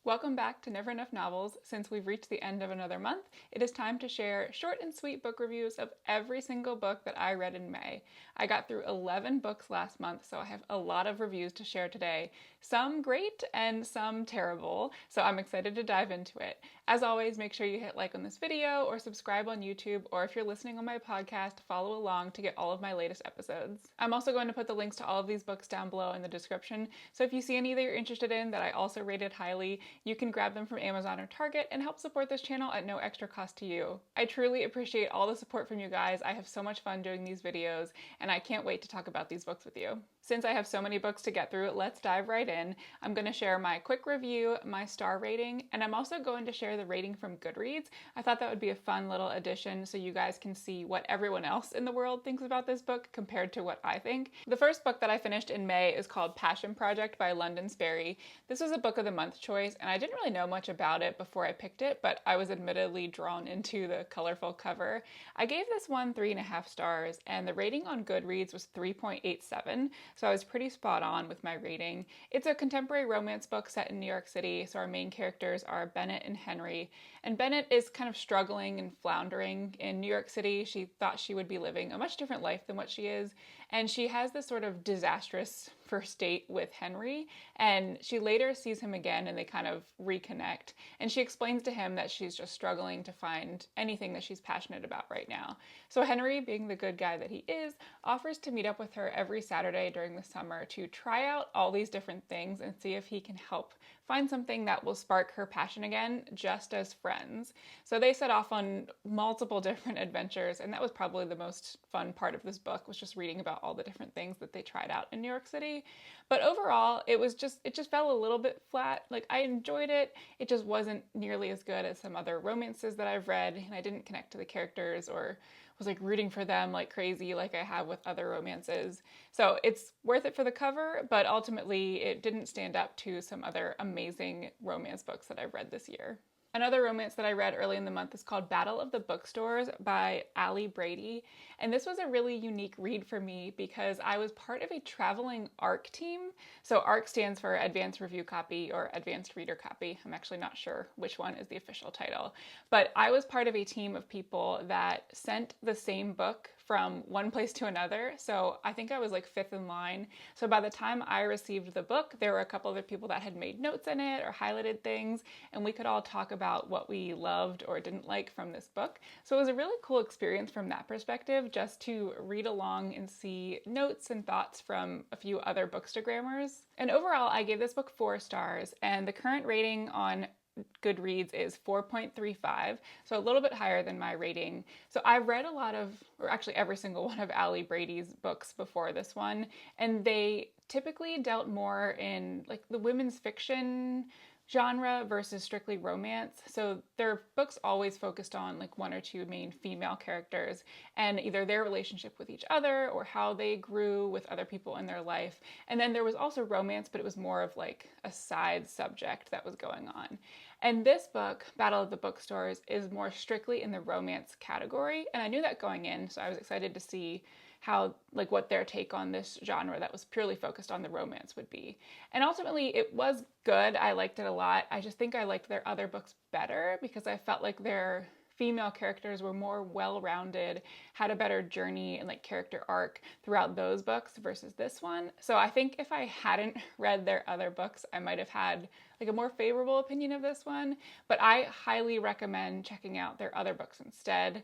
Welcome back to Never Enough Novels. Since we've reached the end of another month, it is time to share short and sweet book reviews of every single book that I read in May. I got through 11 books last month, so I have a lot of reviews to share today. Some great and some terrible, so I'm excited to dive into it. As always, make sure you hit like on this video or subscribe on YouTube, or if you're listening on my podcast, follow along to get all of my latest episodes. I'm also going to put the links to all of these books down below in the description, so if you see any that you're interested in that I also rated highly, you can grab them from Amazon or Target and help support this channel at no extra cost to you. I truly appreciate all the support from you guys. I have so much fun doing these videos, and I can't wait to talk about these books with you. Since I have so many books to get through, let's dive right in. I'm going to share my quick review, my star rating, and I'm also going to share the rating from Goodreads. I thought that would be a fun little addition so you guys can see what everyone else in the world thinks about this book compared to what I think. The first book that I finished in May is called Passion Project by London Sparrows. This was a book of the month choice, and I didn't really know much about it before I picked it, but I was admittedly drawn into the colorful cover. I gave this one 3.5 stars, and the rating on Goodreads was 3.87. So I was pretty spot on with my rating. It's a contemporary romance book set in New York City, so our main characters are Bennett and Henry. And Bennett is kind of struggling and floundering in New York City. She thought she would be living a much different life than what she is, and she has this sort of disastrous first date with Henry, and she later sees him again and they kind of reconnect, and she explains to him that she's just struggling to find anything that she's passionate about right now. So Henry, being the good guy that he is, offers to meet up with her every Saturday during the summer to try out all these different things and see if he can help find something that will spark her passion again, just as friends. So they set off on multiple different adventures, and that was probably the most fun part of this book, was just reading about all the different things that they tried out in New York City. But overall, it just fell a little bit flat. Like, I enjoyed it. It just wasn't nearly as good as some other romances that I've read, and I didn't connect to the characters or was like rooting for them like crazy like I have with other romances. So it's worth it for the cover, but ultimately it didn't stand up to some other amazing romance books that I've read this year. Another romance that I read early in the month is called Battle of the Bookstores by Ali Brady. And this was a really unique read for me because I was part of a traveling ARC team. So ARC stands for Advanced Review Copy or Advanced Reader Copy. I'm actually not sure which one is the official title. But I was part of a team of people that sent the same book from one place to another. So I think I was like fifth in line. So by the time I received the book, there were a couple other people that had made notes in it or highlighted things, and we could all talk about what we loved or didn't like from this book. So it was a really cool experience from that perspective, just to read along and see notes and thoughts from a few other bookstagrammers. And overall, I gave this book 4 stars, and the current rating on Goodreads is 4.35, so a little bit higher than my rating. So I've read a lot of, or actually every single one of Ali Brady's books before this one, and they typically dealt more in like the women's fiction genre versus strictly romance. So their books always focused on like 1 or 2 main female characters and either their relationship with each other or how they grew with other people in their life. And then there was also romance, but it was more of like a side subject that was going on. And this book, Battle of the Bookstores, is more strictly in the romance category. And I knew that going in, so I was excited to see how, like, what their take on this genre that was purely focused on the romance would be. And ultimately, it was good. I liked it a lot. I just think I liked their other books better because I felt like their female characters were more well-rounded, had a better journey and like character arc throughout those books versus this one. So I think if I hadn't read their other books, I might have had like a more favorable opinion of this one. But I highly recommend checking out their other books instead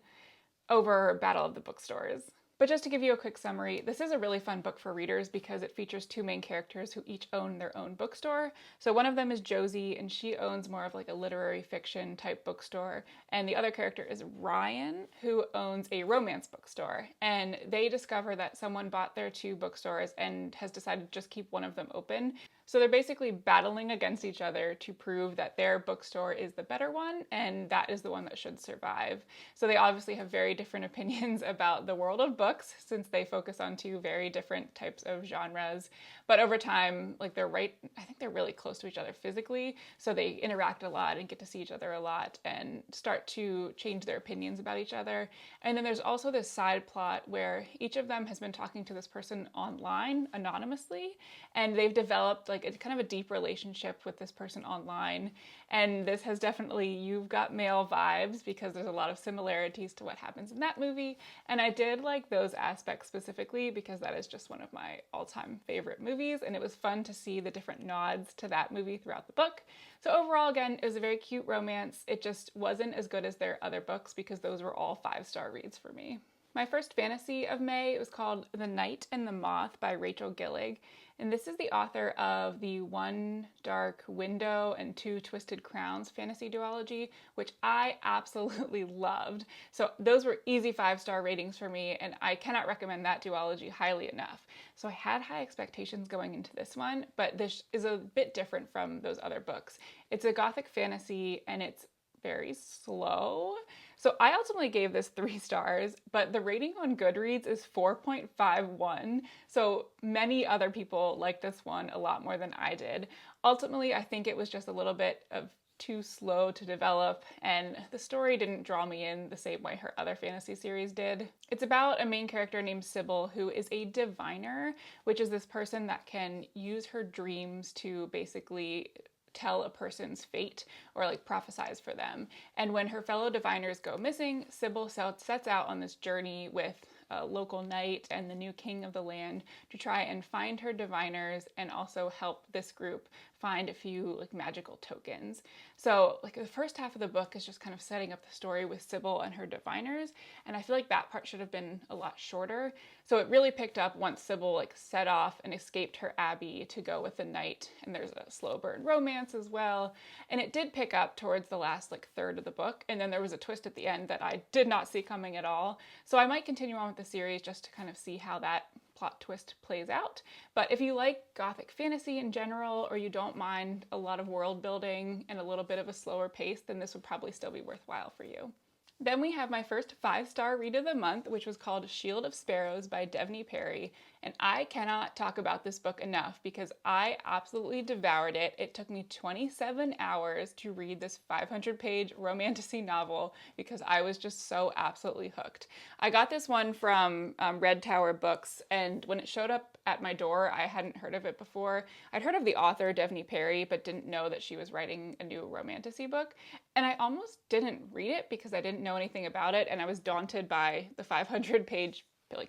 over Battle of the Bookstores. But just to give you a quick summary, this is a really fun book for readers because it features 2 main characters who each own their own bookstore. So one of them is Josie, and she owns more of like a literary fiction type bookstore. And the other character is Ryan, who owns a romance bookstore. And they discover that someone bought their 2 bookstores and has decided to just keep one of them open. So they're basically battling against each other to prove that their bookstore is the better one and that is the one that should survive. So they obviously have very different opinions about the world of books since they focus on 2 very different types of genres. But over time, like I think they're really close to each other physically, so they interact a lot and get to see each other a lot and start to change their opinions about each other. And then there's also this side plot where each of them has been talking to this person online anonymously, and they've developed like a kind of a deep relationship with this person online. And this has definitely You've Got Mail vibes because there's a lot of similarities to what happens in that movie. And I did like those aspects specifically because that is just one of my all-time favorite movies, and it was fun to see the different nods to that movie throughout the book. So overall, again, it was a very cute romance. It just wasn't as good as their other books because those were all 5-star reads for me. My first fantasy of May was called The Night and the Moth by Rachel Gillig. And this is the author of the One Dark Window and Two Twisted Crowns fantasy duology, which I absolutely loved. So those were easy 5-star ratings for me, and I cannot recommend that duology highly enough. So I had high expectations going into this one, but this is a bit different from those other books. It's a gothic fantasy, and it's very slow. So I ultimately gave this 3 stars, but the rating on Goodreads is 4.51. So many other people liked this one a lot more than I did. Ultimately, I think it was just a little bit of too slow to develop, and the story didn't draw me in the same way her other fantasy series did. It's about a main character named Sybil who is a diviner, which is this person that can use her dreams to basically tell a person's fate or like prophesize for them. And when her fellow diviners go missing, Sybil sets out on this journey with a local knight and the new king of the land to try and find her diviners and also help this group find a few like magical tokens. So like the first half of the book is just kind of setting up the story with Sybil and her diviners, and I feel like that part should have been a lot shorter. So it really picked up once Sybil like set off and escaped her abbey to go with the knight, and there's a slow burn romance as well. And it did pick up towards the last like third of the book, and then there was a twist at the end that I did not see coming at all. So I might continue on with the series just to kind of see how that plot twist plays out. But if you like gothic fantasy in general, or you don't mind a lot of world building and a little bit of a slower pace, then this would probably still be worthwhile for you. Then we have my first 5-star read of the month, which was called Shield of Sparrows by Devney Perry. And I cannot talk about this book enough because I absolutely devoured it. It took me 27 hours to read this 500-page romantasy novel because I was just so absolutely hooked. I got this one from Red Tower Books, and when it showed up at my door, I hadn't heard of it before. I'd heard of the author, Devney Perry, but didn't know that she was writing a new romantasy book. And I almost didn't read it because I didn't know anything about it, and I was daunted by the 500-page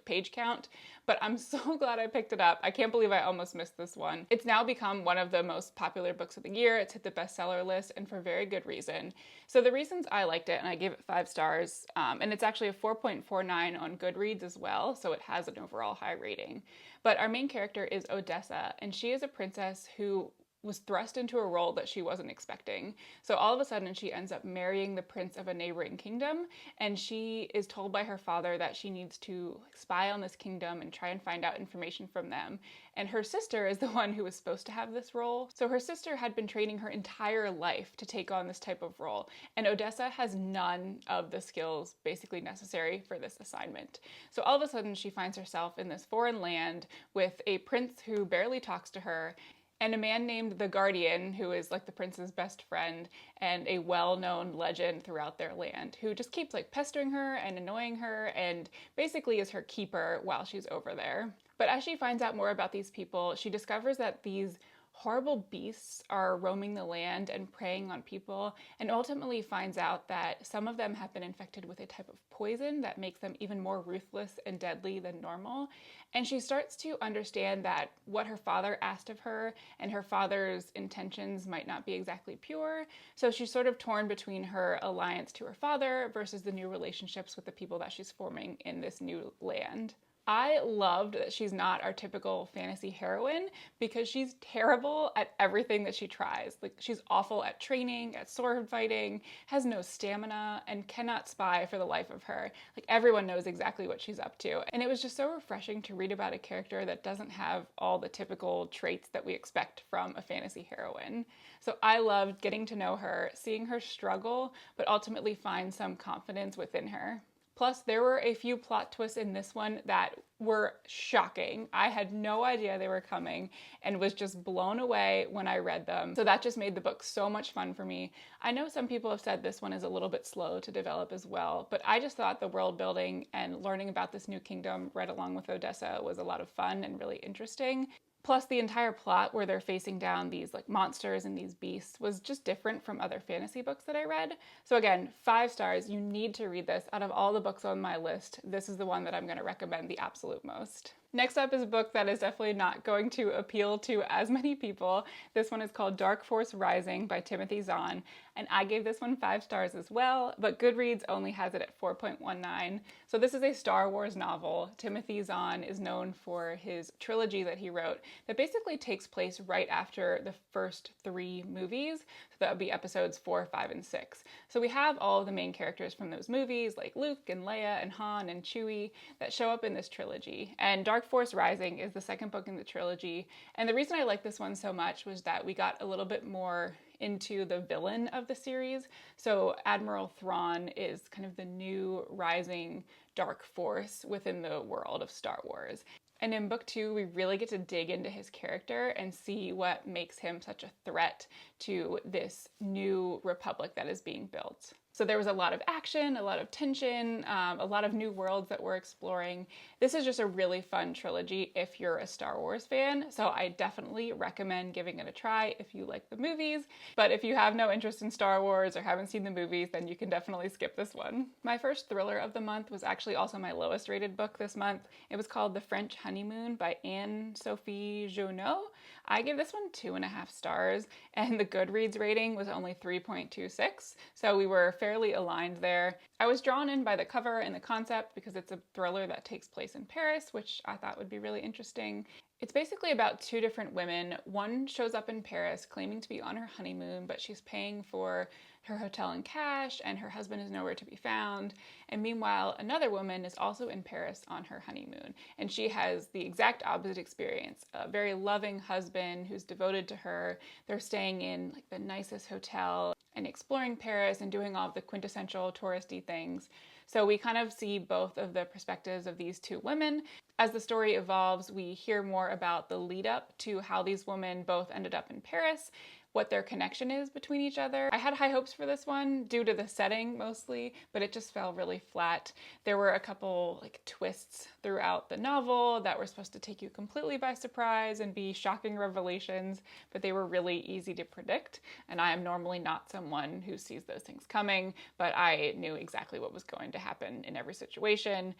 page count, but I'm so glad I picked it up. I can't believe I almost missed this one. It's now become one of the most popular books of the year. It's hit the bestseller list, and for very good reason. So the reasons I liked it, and I gave it 5 stars, and it's actually a 4.49 on Goodreads as well, so it has an overall high rating. But our main character is Odessa, and she is a princess who was thrust into a role that she wasn't expecting. So all of a sudden she ends up marrying the prince of a neighboring kingdom, and she is told by her father that she needs to spy on this kingdom and try and find out information from them. And her sister is the one who was supposed to have this role. So her sister had been training her entire life to take on this type of role, and Odessa has none of the skills basically necessary for this assignment. So all of a sudden she finds herself in this foreign land with a prince who barely talks to her, and a man named the Guardian, who is like the prince's best friend and a well-known legend throughout their land, who just keeps like pestering her and annoying her and basically is her keeper while she's over there. But as she finds out more about these people, she discovers that these horrible beasts are roaming the land and preying on people, and ultimately finds out that some of them have been infected with a type of poison that makes them even more ruthless and deadly than normal. And she starts to understand that what her father asked of her and her father's intentions might not be exactly pure. So she's sort of torn between her alliance to her father versus the new relationships with the people that she's forming in this new land. I loved that she's not our typical fantasy heroine because she's terrible at everything that she tries. Like, she's awful at training, at sword fighting, has no stamina, and cannot spy for the life of her. Like, everyone knows exactly what she's up to. And it was just so refreshing to read about a character that doesn't have all the typical traits that we expect from a fantasy heroine. So I loved getting to know her, seeing her struggle, but ultimately find some confidence within her. Plus, there were a few plot twists in this one that were shocking. I had no idea they were coming and was just blown away when I read them. So that just made the book so much fun for me. I know some people have said this one is a little bit slow to develop as well, but I just thought the world building and learning about this new kingdom read along with Odessa was a lot of fun and really interesting. Plus, the entire plot where they're facing down these like monsters and these beasts was just different from other fantasy books that I read. So again, 5 stars. You need to read this. Out of all the books on my list, this is the one that I'm going to recommend the absolute most. Next up is a book that is definitely not going to appeal to as many people. This one is called Dark Force Rising by Timothy Zahn, and I gave this one 5 stars as well, but Goodreads only has it at 4.19. So this is a Star Wars novel. Timothy Zahn is known for his trilogy that he wrote that basically takes place right after the first 3 movies. So that would be episodes 4, 5, and 6. So we have all of the main characters from those movies like Luke and Leia and Han and Chewie that show up in this trilogy. And Dark Force Rising is the second book in the trilogy. And the reason I like this one so much was that we got a little bit more into the villain of the series. So Admiral Thrawn is kind of the new rising dark force within the world of Star Wars. And in book 2, we really get to dig into his character and see what makes him such a threat to this new republic that is being built. So there was a lot of action, a lot of tension, a lot of new worlds that we're exploring. This is just a really fun trilogy if you're a Star Wars fan, so I definitely recommend giving it a try if you like the movies. But if you have no interest in Star Wars or haven't seen the movies, then you can definitely skip this one. My first thriller of the month was actually also my lowest rated book this month. It was called The French Honeymoon by Anne-Sophie Jonot. I gave this one 2.5 stars, and the Goodreads rating was only 3.26, so we were fairly aligned there. I was drawn in by the cover and the concept because it's a thriller that takes place in Paris, which I thought would be really interesting. It's basically about 2 different women. One shows up in Paris claiming to be on her honeymoon, but she's paying for her hotel in cash and her husband is nowhere to be found. And meanwhile, another woman is also in Paris on her honeymoon, and she has the exact opposite experience. A very loving husband who's devoted to her. They're staying in like the nicest hotel and exploring Paris and doing all of the quintessential touristy things. So we kind of see both of the perspectives of these 2 women. As the story evolves, we hear more about the lead up to how these women both ended up in Paris, what their connection is between each other. I had high hopes for this one due to the setting mostly, but it just fell really flat. There were a couple like twists throughout the novel that were supposed to take you completely by surprise and be shocking revelations, but they were really easy to predict. And I am normally not someone who sees those things coming, but I knew exactly what was going to happen in every situation.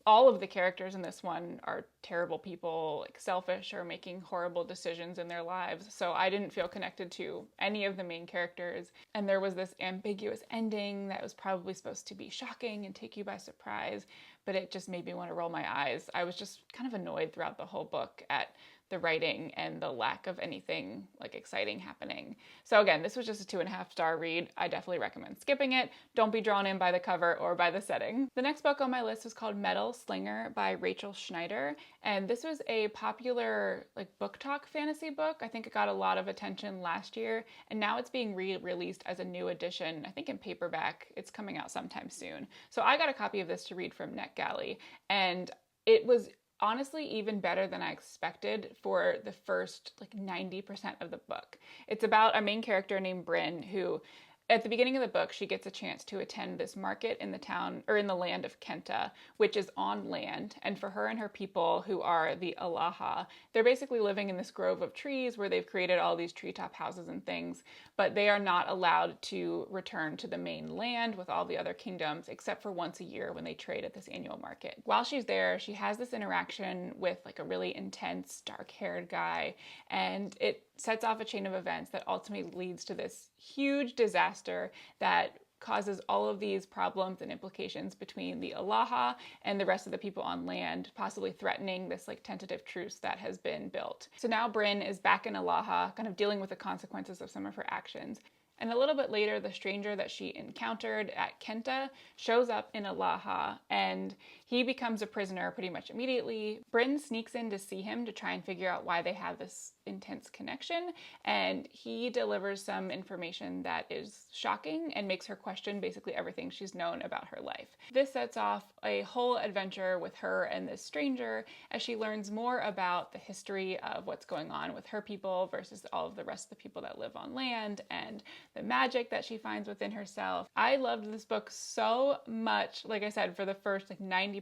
All of the characters in this one are terrible people, like selfish or making horrible decisions in their lives. So I didn't feel connected to any of the main characters. And there was this ambiguous ending that was probably supposed to be shocking and take you by surprise, but it just made me want to roll my eyes. I was just kind of annoyed throughout the whole book at the writing and the lack of anything like exciting happening. So again, this was just a 2.5 star read. I definitely recommend skipping it. Don't be drawn in by the cover or by the setting. The next book on my list is called Metal Slinger by Rachel Schneider. And this was a popular like book talk fantasy book. I think it got a lot of attention last year, and now it's being re-released as a new edition, I think in paperback. It's coming out sometime soon. So I got a copy of this to read from NetGalley, and it was honestly even better than I expected for the first like 90% of the book. It's about a main character named Bryn who, at the beginning of the book, she gets a chance to attend this market in the town, or in the land of Kenta, which is on land. And for her and her people, who are the Alaha, they're basically living in this grove of trees where they've created all these treetop houses and things, but they are not allowed to return to the main land with all the other kingdoms, except for once a year when they trade at this annual market. While she's there, she has this interaction with like a really intense, dark-haired guy, and it sets off a chain of events that ultimately leads to this huge disaster that causes all of these problems and implications between the Alaha and the rest of the people on land, possibly threatening this like tentative truce that has been built. So now Bryn is back in Alaha, kind of dealing with the consequences of some of her actions. And a little bit later, the stranger that she encountered at Kenta shows up in Alaha, and He becomes a prisoner pretty much immediately. Bryn sneaks in to see him to try and figure out why they have this intense connection, and he delivers some information that is shocking and makes her question basically everything she's known about her life. This sets off a whole adventure with her and this stranger as she learns more about the history of what's going on with her people versus all of the rest of the people that live on land, and the magic that she finds within herself. I loved this book so much. Like I said, for the first 90%,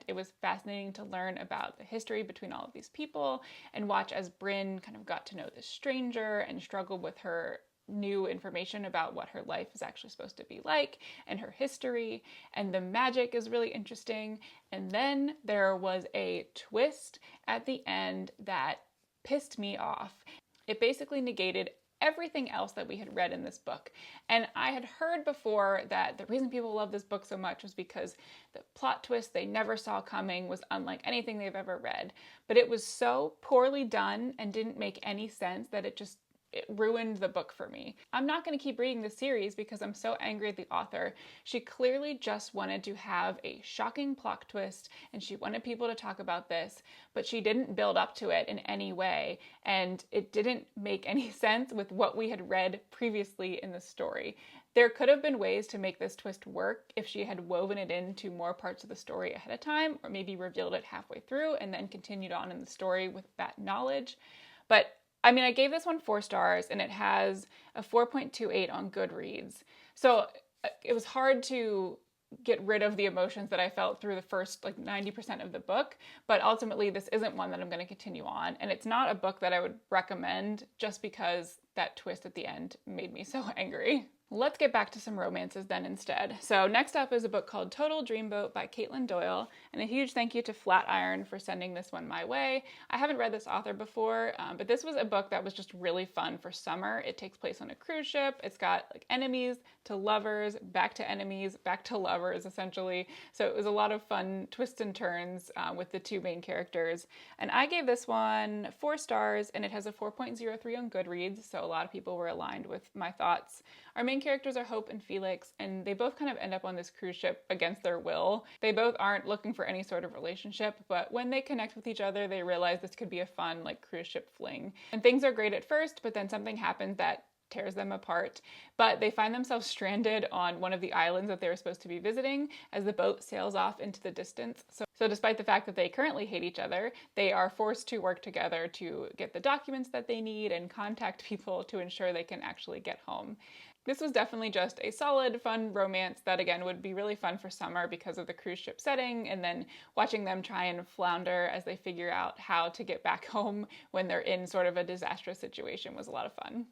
it was fascinating to learn about the history between all of these people and watch as Bryn kind of got to know this stranger and struggled with her new information about what her life is actually supposed to be like and her history. And the magic is really interesting. And then there was a twist at the end that pissed me off. It basically negated everything else that we had read in this book. And I had heard before that the reason people love this book so much was because the plot twist they never saw coming was unlike anything they've ever read. But it was so poorly done and didn't make any sense that it ruined the book for me. I'm not going to keep reading the series because I'm so angry at the author. She clearly just wanted to have a shocking plot twist and she wanted people to talk about this, but she didn't build up to it in any way, and it didn't make any sense with what we had read previously in the story. There could have been ways to make this twist work if she had woven it into more parts of the story ahead of time, or maybe revealed it halfway through and then continued on in the story with that knowledge. But I mean, I gave this one 4 stars and it has a 4.28 on Goodreads. So it was hard to get rid of the emotions that I felt through the first 90% of the book, but ultimately this isn't one that I'm going to continue on. And it's not a book that I would recommend just because that twist at the end made me so angry. Let's get back to some romances then instead. So next up is a book called Total Dreamboat by Caitlin Doyle, and a huge thank you to Flatiron for sending this one my way. I haven't read this author before, but this was a book that was just really fun for summer. It takes place on a cruise ship. It's got enemies to lovers, back to enemies, back to lovers, essentially. So it was a lot of fun twists and turns with the 2 main characters. And I gave this one 4 stars, and it has a 4.03 on Goodreads, so a lot of people were aligned with my thoughts. Our main characters are Hope and Felix, and they both kind of end up on this cruise ship against their will. They both aren't looking for any sort of relationship, but when they connect with each other, they realize this could be a fun, cruise ship fling. And things are great at first, but then something happens that tears them apart. But they find themselves stranded on one of the islands that they were supposed to be visiting as the boat sails off into the distance. So despite the fact that they currently hate each other, they are forced to work together to get the documents that they need and contact people to ensure they can actually get home. This was definitely just a solid, fun romance that, again, would be really fun for summer because of the cruise ship setting, and then watching them try and flounder as they figure out how to get back home when they're in sort of a disastrous situation was a lot of fun.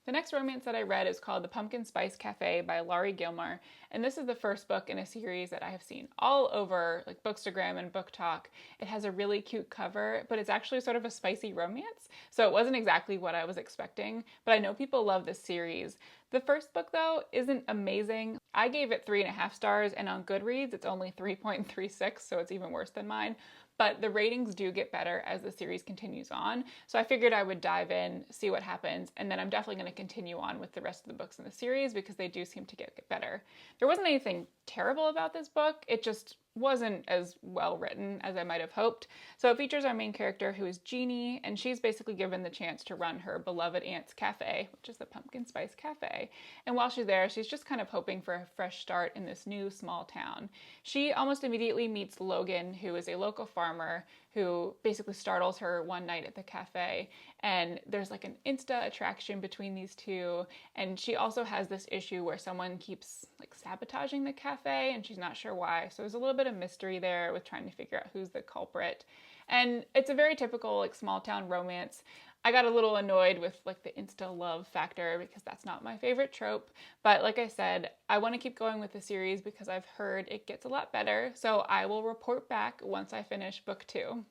The next romance that I read is called The Pumpkin Spice Cafe by Laurie Gilmore, and this is the first book in a series that I have seen all over Bookstagram and Book Talk. It has a really cute cover, but it's actually sort of a spicy romance, so it wasn't exactly what I was expecting, but I know people love this series. The first book, though, isn't amazing. I gave it 3.5 stars, and on Goodreads it's only 3.36, so it's even worse than mine. But the ratings do get better as the series continues on, so I figured I would dive in, see what happens, and then I'm definitely going to continue on with the rest of the books in the series because they do seem to get better. There wasn't anything terrible about this book, it just wasn't as well written as I might have hoped. So it features our main character, who is Jeannie, and she's basically given the chance to run her beloved aunt's cafe, which is the Pumpkin Spice Cafe. And while she's there, she's just kind of hoping for a fresh start in this new small town. She almost immediately meets Logan, who is a local farmer who basically startles her one night at the cafe, and there's an Insta attraction between these two, and she also has this issue where someone keeps sabotaging the cafe and she's not sure why, so there's a little bit of mystery there with trying to figure out who's the culprit. And it's a very typical small town romance. I got a little annoyed with the Insta love factor because that's not my favorite trope, but like I said, I want to keep going with the series because I've heard it gets a lot better, so I will report back once I finish book 2.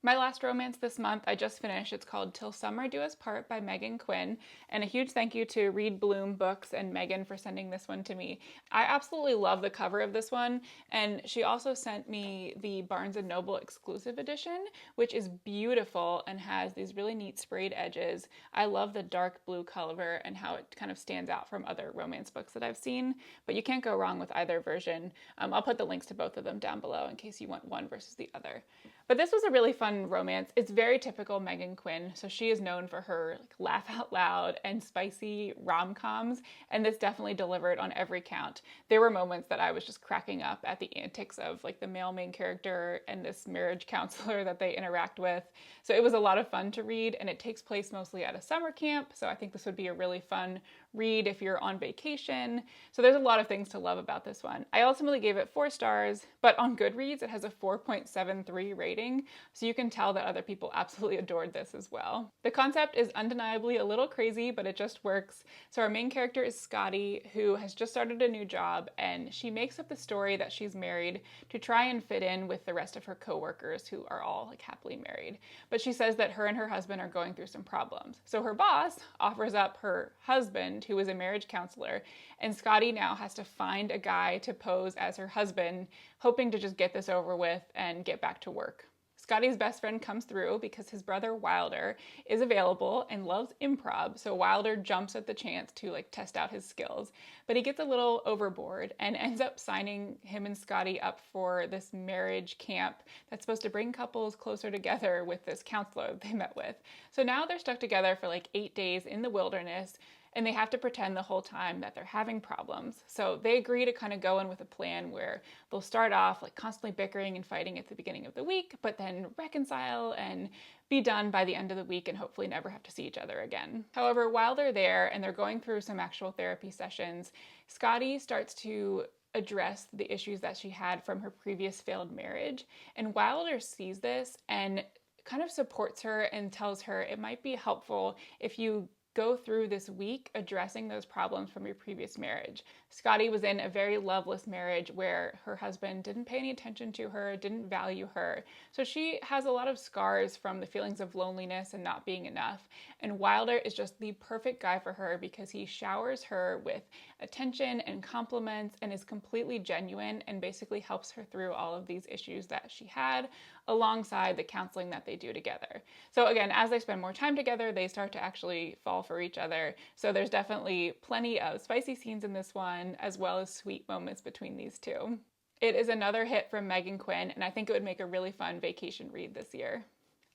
My last romance this month I just finished. It's called Till Summer Do Us Part by Meghan Quinn. And a huge thank you to Read Bloom Books and Meghan for sending this one to me. I absolutely love the cover of this one. And she also sent me the Barnes & Noble exclusive edition, which is beautiful and has these really neat sprayed edges. I love the dark blue color and how it kind of stands out from other romance books that I've seen. But you can't go wrong with either version. I'll put the links to both of them down below in case you want one versus the other. But this was a really fun romance. It's very typical Meghan Quinn. So she is known for her laugh out loud and spicy rom-coms, and this definitely delivered on every count. There were moments that I was just cracking up at the antics of like the male main character and this marriage counselor that they interact with. So it was a lot of fun to read, and it takes place mostly at a summer camp. So I think this would be a really fun read if you're on vacation. So there's a lot of things to love about this one. I ultimately gave it 4 stars, but on Goodreads it has a 4.73 rating, so you can tell that other people absolutely adored this as well. The concept is undeniably a little crazy, but it just works. So our main character is Scotty, who has just started a new job, and she makes up the story that she's married to try and fit in with the rest of her coworkers who are all like happily married. But she says that her and her husband are going through some problems. So her boss offers up her husband, who is a marriage counselor, and Scotty now has to find a guy to pose as her husband, hoping to just get this over with and get back to work. Scotty's best friend comes through because his brother Wilder is available and loves improv, so Wilder jumps at the chance to like test out his skills. But he gets a little overboard and ends up signing him and Scotty up for this marriage camp that's supposed to bring couples closer together with this counselor that they met with. So now they're stuck together for like 8 days in the wilderness, and they have to pretend the whole time that they're having problems. So they agree to kind of go in with a plan where they'll start off like constantly bickering and fighting at the beginning of the week, but then reconcile and be done by the end of the week and hopefully never have to see each other again. However, while they're there and they're going through some actual therapy sessions, Scotty starts to address the issues that she had from her previous failed marriage. And Wilder sees this and kind of supports her and tells her it might be helpful if you go through this week addressing those problems from your previous marriage. Scotty was in a very loveless marriage where her husband didn't pay any attention to her, didn't value her. So she has a lot of scars from the feelings of loneliness and not being enough. And Wilder is just the perfect guy for her because he showers her with attention and compliments and is completely genuine and basically helps her through all of these issues that she had alongside the counseling that they do together. So again, as they spend more time together, they start to actually fall for each other. So there's definitely plenty of spicy scenes in this one, as well as sweet moments between these two. It is another hit from Meghan Quinn, and I think it would make a really fun vacation read this year.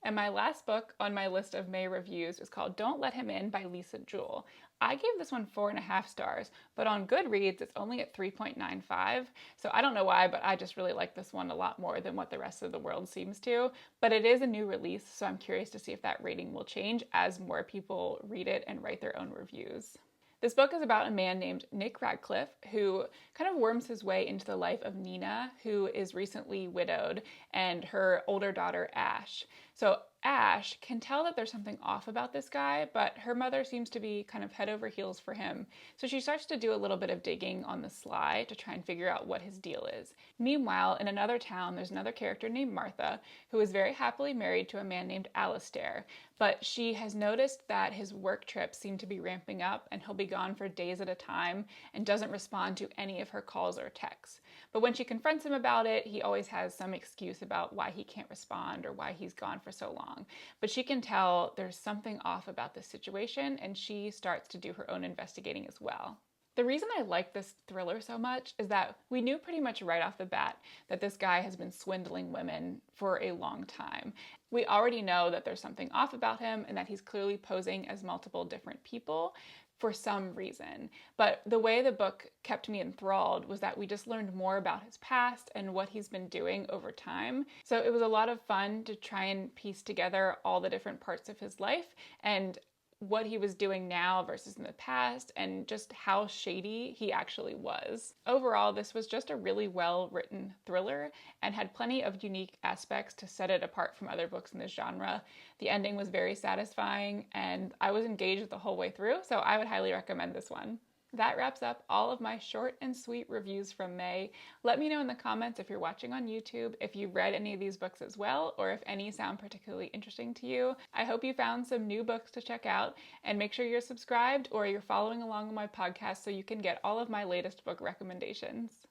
And my last book on my list of May reviews is called Don't Let Him In by Lisa Jewell. I gave this one 4.5 stars, but on Goodreads it's only at 3.95. So I don't know why, but I just really like this one a lot more than what the rest of the world seems to. But it is a new release, so I'm curious to see if that rating will change as more people read it and write their own reviews. This book is about a man named Nick Radcliffe who kind of worms his way into the life of Nina, who is recently widowed, and her older daughter, Ash. So Ash can tell that there's something off about this guy, but her mother seems to be kind of head over heels for him. So she starts to do a little bit of digging on the sly to try and figure out what his deal is. Meanwhile, in another town, there's another character named Martha who is very happily married to a man named Alistair, but she has noticed that his work trips seem to be ramping up and he'll be gone for days at a time and doesn't respond to any of her calls or texts. But when she confronts him about it, he always has some excuse about why he can't respond or why he's gone for so long. But she can tell there's something off about this situation, and she starts to do her own investigating as well. The reason I like this thriller so much is that we knew pretty much right off the bat that this guy has been swindling women for a long time. We already know that there's something off about him and that he's clearly posing as multiple different people for some reason. But the way the book kept me enthralled was that we just learned more about his past and what he's been doing over time. So it was a lot of fun to try and piece together all the different parts of his life and what he was doing now versus in the past, and just how shady he actually was. Overall, this was just a really well-written thriller and had plenty of unique aspects to set it apart from other books in this genre. The ending was very satisfying, and I was engaged the whole way through, so I would highly recommend this one. That wraps up all of my short and sweet reviews from May. Let me know in the comments if you're watching on YouTube, if you've read any of these books as well, or if any sound particularly interesting to you. I hope you found some new books to check out, and make sure you're subscribed or you're following along on my podcast so you can get all of my latest book recommendations.